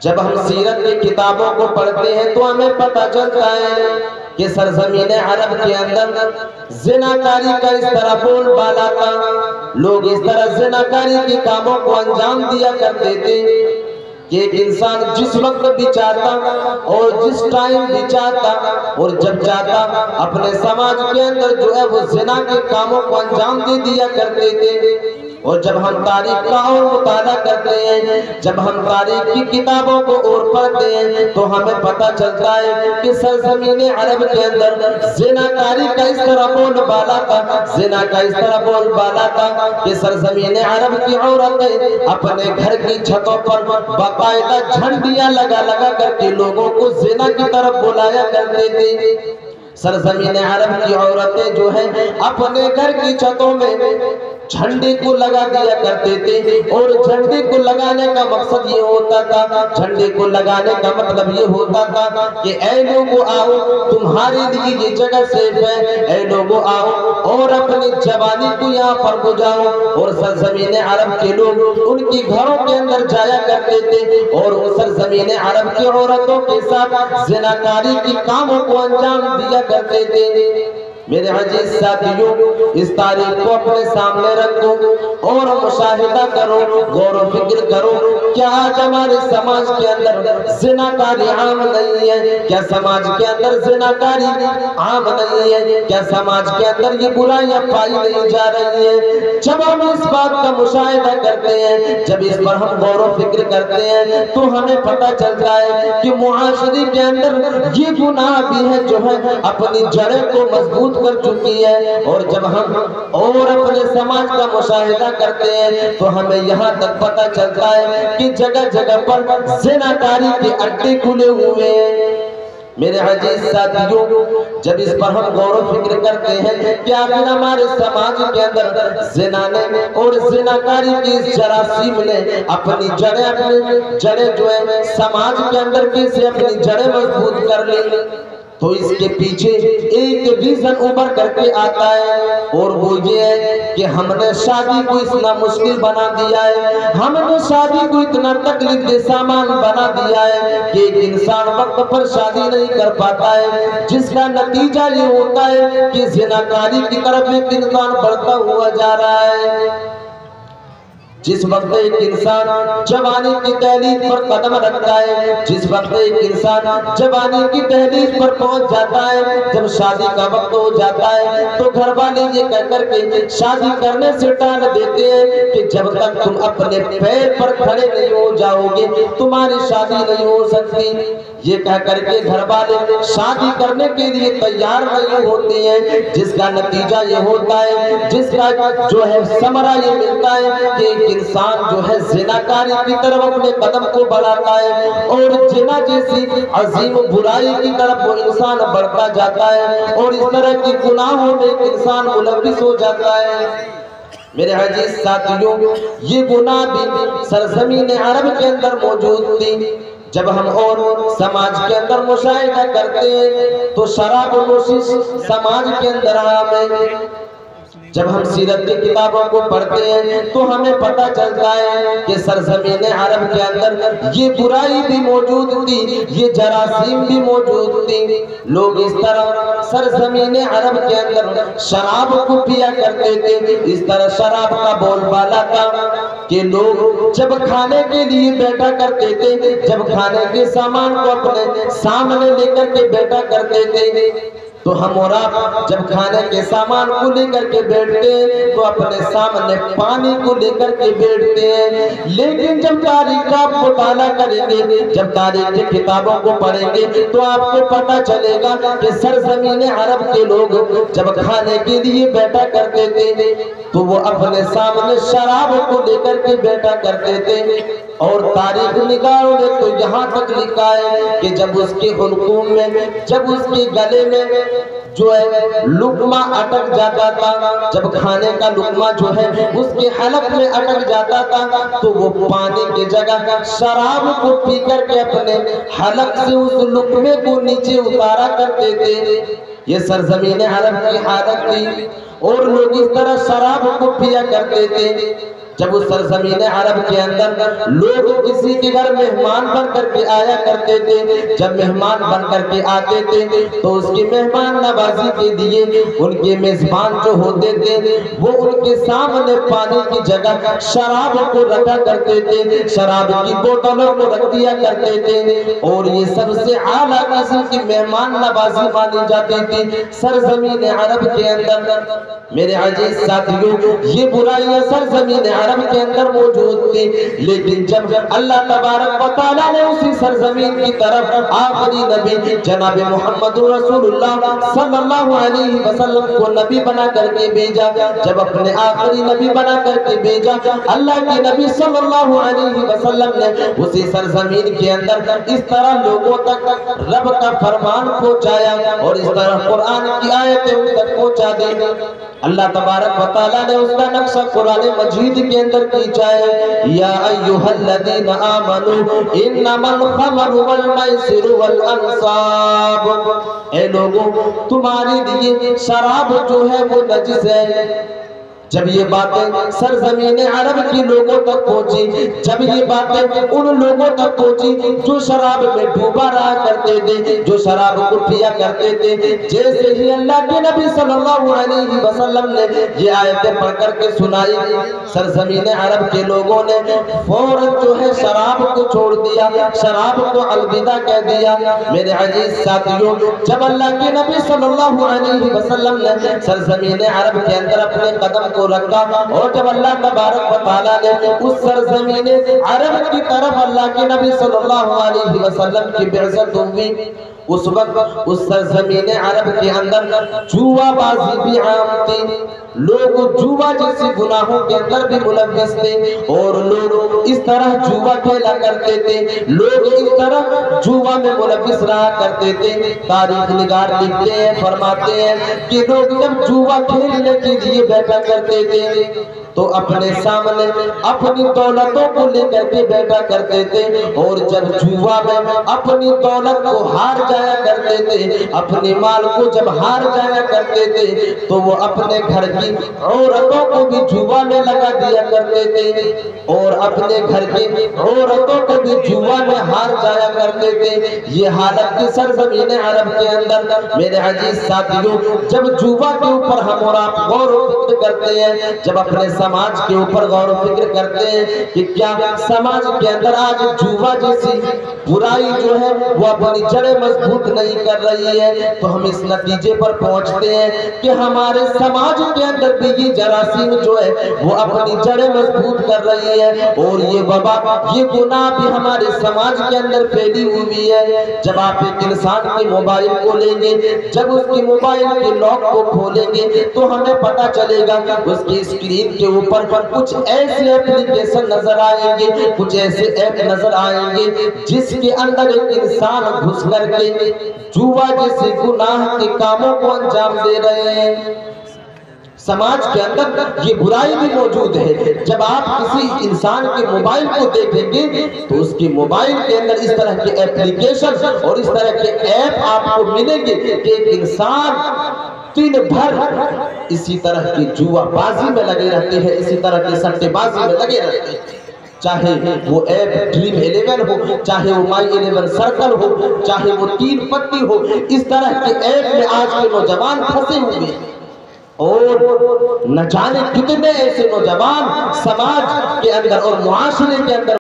جب ہم سیرت کی کتابوں کو پڑھتے ہیں تو ہمیں پتہ چلتا ہے کہ سرزمین عرب کے اندر زناکاری کا اس طرح بول بالا تھا، لوگ اس طرح زناکاری کے کاموں کو انجام دیا کرتے تھے کہ ایک انسان جس وقت بھی چاہتا اور جس ٹائم بھی چاہتا اور جب چاہتا اپنے سماج کے اندر جو ہے وہ زنا کے کاموں کو انجام دے دیا کرتے تھے۔ اور جب ہم تاریخ کا اور مطالعہ کرتے ہیں، جب ہم تاریخ کی کتابوں کو اور پڑھتے ہیں تو ہمیں پتہ چلتا ہے کہ سرزمین عرب کے اندر زناکاری کا اس طرح بول بالا تھا، زنا کا اس طرح بول بالا تھا کہ سرزمین عرب کی عورتیں اپنے گھر کی چھتوں پر باقاعدہ جھنڈیاں لگا لگا کر کے لوگوں کو زنا کی طرف بلایا کرتے تھے۔ سرزمین عرب کی عورتیں جو ہیں اپنے گھر کی چھتوں میں جھنڈے کو لگا دیا کرتے تھے، اور جھنڈے کو لگانے کا مقصد یہ ہوتا تھا، جھنڈے کو لگانے کا مطلب یہ ہوتا تھا کہ اے لوگو آؤ، تمہارے لیے یہ جگہ سیف ہے، اے لوگو آؤ اور اپنی جوانی کو یہاں پر بجاؤ۔ اور سرزمین عرب کے لوگ ان کی گھروں کے اندر جایا کرتے تھے اور اس سرزمین عرب کی عورتوں کے ساتھ زناکاری کی کاموں کو انجام دیا کرتے تھے۔ میرے عزیز ساتھیوں، اس تاریخ کو اپنے سامنے رکھو اور مشاہدہ کرو، غور و فکر کرو، کیا آج ہمارے سماج کے اندر زناکاری عام نہیں ہے؟ کیا سماج کے اندر زناکاری عام نہیں ہے؟ کیا سماج کے اندر یہ برائیاں پائی نہیں جا رہی ہیں؟ جب ہم اس بات کا مشاہدہ کرتے ہیں، جب اس پر ہم غور و فکر کرتے ہیں تو ہمیں پتہ چلتا ہے کہ معاشرے کے اندر یہ گناہ بھی ہے جو ہے اپنی جڑیں کو مضبوط کر چکی ہے۔ اور جب ہم اور اپنے سماج کا مشاہدہ کرتے ہیں تو ہمیں یہاں تک پتہ چلتا ہے کہ جگہ جگہ پر زناکاری کے اڈے کھلے ہوئے ہیں۔ میرے عزیز ساتھیوں، جب اس پر ہم غور و فکر کرتے ہیں کہ آخر ہمارے سماج کے اندر زنا نے اور زناکاری کی اس جراثیم نے اپنی جڑیں جو ہے سماج کے اندر کیسے اپنی جڑیں مضبوط کر لی، تو اس کے پیچھے ایک ریزن ابھر کر کے آتا ہے، اور وہ یہ ہے کہ ہم نے شادی کو اتنا مشکل بنا دیا ہے، ہم نے شادی کو اتنا تکلیف دہ سامان بنا دیا ہے کہ ایک انسان وقت پر شادی نہیں کر پاتا ہے، جس کا نتیجہ یہ ہوتا ہے کہ زناکاری کی طرف ایک انسان بڑھتا ہوا جا رہا ہے۔ جس وقت ایک انسان جوانی کی دہلیز پر قدم رکھتا ہے، جس وقت ایک انسان جوانی کی دہلیز پر پہنچ جاتا ہے، جب شادی کا وقت ہو جاتا ہے تو گھر والے یہ کہہ کر کے شادی کرنے سے ٹال دیتے ہیں کہ جب تک تم اپنے پیر پر کھڑے نہیں ہو جاؤ گے تمہاری شادی نہیں ہو سکتی۔ یہ کہہ کر کے گھر والے شادی کرنے کے لیے تیار نہیں ہوتے ہیں، جس کا نتیجہ یہ ہوتا ہے، جس کا جو ہے ثمرہ یہ ملتا ہے کہ ایک انسان جو ہے زناکاری کی طرف اپنے قدم کو بڑھاتا ہے، اور زنا جیسی عظیم برائی کی طرف وہ انسان بڑھتا جاتا ہے، اور اس طرح کی گناہوں میں ایک انسان ملوث ہو جاتا ہے۔ میرے عزیز ساتھیوں، یہ گناہ بھی سرزمین عرب کے اندر موجود تھی۔ جب ہم اور سماج کے اندر مشاہدہ کرتے ہیں تو شراب و نوشی سماج کے اندر عام ہے۔ جب ہم سیرت کی کتابوں کو پڑھتے ہیں تو ہمیں پتہ چلتا ہے کہ سرزمین عرب کے اندر یہ برائی بھی موجود تھی، یہ جراثیم بھی موجود تھی۔ لوگ اس طرح سرزمین عرب کے اندر شراب کو پیا کرتے تھے، اس طرح شراب کا بول بالا تھا کہ لوگ جب کھانے کے لیے بیٹھا کرتے تھے، جب کھانے کے سامان کو اپنے سامنے لے کر کے بیٹھا کرتے تھے، تو ہم اور آپ جب کھانے کے سامان کو لے کر کے بیٹھتے ہیں تو اپنے سامنے پانی کو لے کر کے بیٹھتے ہیں، لیکن جب تاریخ کا مطالعہ کریں گے، جب تاریخ کی کتابوں کو پڑھیں گے تو آپ کو پتہ چلے گا کہ سرزمین عرب کے لوگ جب کھانے کے لیے بیٹھا کرتے تھے تو وہ اپنے سامنے شراب کو لے کر کے بیٹھا کرتے تھے، اور تاریخ نگاروں نے تو یہاں تک لکھا ہے کہ جب اس کے حلقوم میں، جب اس کے گلے میں جو ہے لقمہ اٹک جاتا تھا، جب کھانے کا لقمہ جو ہے اس کے حلق میں اٹک جاتا تھا تو وہ پانی کی جگہ شراب کو پی کر کے اپنے حلق سے اس لقمے کو نیچے اتارا کرتے تھے۔ یہ سرزمین عرب کی حالت تھی، اور لوگ اس طرح شراب کو پیا کرتے تھے۔ جب اس سرزمین عرب کے اندر لوگ کسی کے گھر مہمان بن کر کے آیا کرتے تھے، جب مہمان بن کر کے آتے تھے تو اس کی مہمان نوازی کے لیے ان کے میزبان جو ہوتے تھے وہ ان کے سامنے پانی کی جگہ شراب کو رکھا کرتے تھے، شراب کی بوتلوں کو رکھ دیا کرتے تھے، اور یہ سب سے اعلیٰ قسم کی مہمان نوازی مانی جاتی تھی سرزمین عرب کے اندر۔ میرے عزیز ساتھیوں، یہ برائیاں سرزمین عرب کے اندر موجود تھی، لیکن جب اللہ تبارک و تعالیٰ نے اسی سرزمین کی طرف آخری نبی جناب محمد رسول اللہ صلی اللہ علیہ وسلم کو نبی بنا کر کے بھیجا، جب اپنے آخری نبی بنا کر کے بھیجا، اللہ کے نبی صلی اللہ علیہ وسلم نے اسی سرزمین کے اندر اس طرح لوگوں تک رب کا فرمان پہنچایا اور اس طرح قرآن کی آیتیں ان تک پہنچا دی۔ اللہ تبارک و تعالیٰ نے اس کا نقشہ قرآن مجید کے اندر کھینچا ہے، یا ایھا الذین آمنوا انما الخمر والمیسر والانصاب، اے لوگوں تمہارے لیے شراب جو ہے وہ نجس ہے۔ جب یہ باتیں سرزمین عرب کی لوگوں تک پہنچی، جب یہ باتیں ان لوگوں تک پہنچی جو شراب میں ڈوبا رہا کرتے تھے، جو شراب کو پیا کرتے تھے، جیسے ہی اللہ کے نبی صلی اللہ علیہ وسلم نے یہ آیتیں پڑھ کر کے سنائی، سرزمین عرب کے لوگوں نے فوراً جو ہے شراب کو چھوڑ دیا، شراب کو الوداع کہہ دیا۔ میرے عزیز ساتھیوں، جب اللہ کے نبی صلی اللہ علیہ وسلم نے سرزمین عرب کے اندر اپنے قدم کو رکھا اور جب اللہ تبارک و تعالیٰ نے اس سرزمین عرب کی طرف اللہ کے نبی صلی اللہ علیہ وسلم کی بعثت ہوئی، اس وقت اس سرزمین عرب کے اندر جوا بازی بھی عام تھی، لوگ جوا جیسے گناہوں کے اندر بھی ملوث تھے، اور لوگ اس طرح جوا کھیلا کرتے تھے، لوگ اس طرح جوا میں ملوث رہا کرتے تھے۔ تاریخ نگار لکھتے ہیں، فرماتے ہیں کہ لوگ جب جوا کھیلنے کے لیے بیٹھا کرتے تھے تو اپنے سامنے اپنی دولتوں کو لے کر کے بیٹھا کرتے تھے، اور جب جوا میں اپنی دولت کو ہار جایا کرتے تھے، اپنے مال کو جب ہار جایا کرتے تھے تو وہ اپنے گھر کی عورتوں کو بھی جوا میں لگا دیا کرتے تھے، اور اپنے گھر کی عورتوں کو بھی جوا میں ہار جایا کرتے تھے۔ یہ حالت کی سرزمین عرب کے اندر میرے عزیز ساتھیوں، جب جوا کے اوپر ہم اور آپ غور و فکر کرتے ہیں، جب اپنے سماج کے اوپر غور و فکر کرتے ہیں کہ کیا سماج کے اندر آج جوا جیسی برائی جو ہے وہ اپنی جڑیں مضبوط نہیں کر رہی ہے، تو ہم اس نتیجے پر پہنچتے ہیں کہ ہمارے سماج کے اندر بھی یہ جراثیم جو ہے وہ اپنی جڑیں مضبوط کر رہی ہے، اور یہ وبا، یہ گناہ بھی ہمارے سماج کے اندر پھیلی ہوئی ہے۔ جب آپ ایک انسان کے موبائل کو لیں گے، جب اس کی موبائل کے لاک کو کھولیں گے تو ہمیں پتہ چلے گا اس کی اسکرین کے اوپر کچھ ایسے اپلیکیشن نظر آئیں گے، کچھ ایسے ایپ نظر آئیں گے جس کے اندر ایک انسان گھس کر کے جوا جیسے گناہ کے کاموں کو انجام دے رہے ہیں۔ سماج کے اندر یہ برائی بھی موجود ہے۔ جب آپ کسی انسان کے موبائل کو دیکھیں گے تو اس کی موبائل کے اندر اس طرح کے اپلیکیشن اور اس طرح کے ایپ آپ کو ملیں گے کہ ایک انسان دن بھر اسی طرح کی جوا بازی میں لگے رہتے ہیں، اسی طرح کی سٹے بازی میں لگے رہتے ہیں، چاہے وہ ایپ ڈریم 11 ہو، چاہے وہ مائی 11 سرکل ہو، چاہے وہ 3 پتی ہو، اس طرح کے ایپ میں آج کے نوجوان پھنسے ہوئے ہیں، اور نہ جانے کتنے ایسے نوجوان سماج کے اندر اور معاشرے کے اندر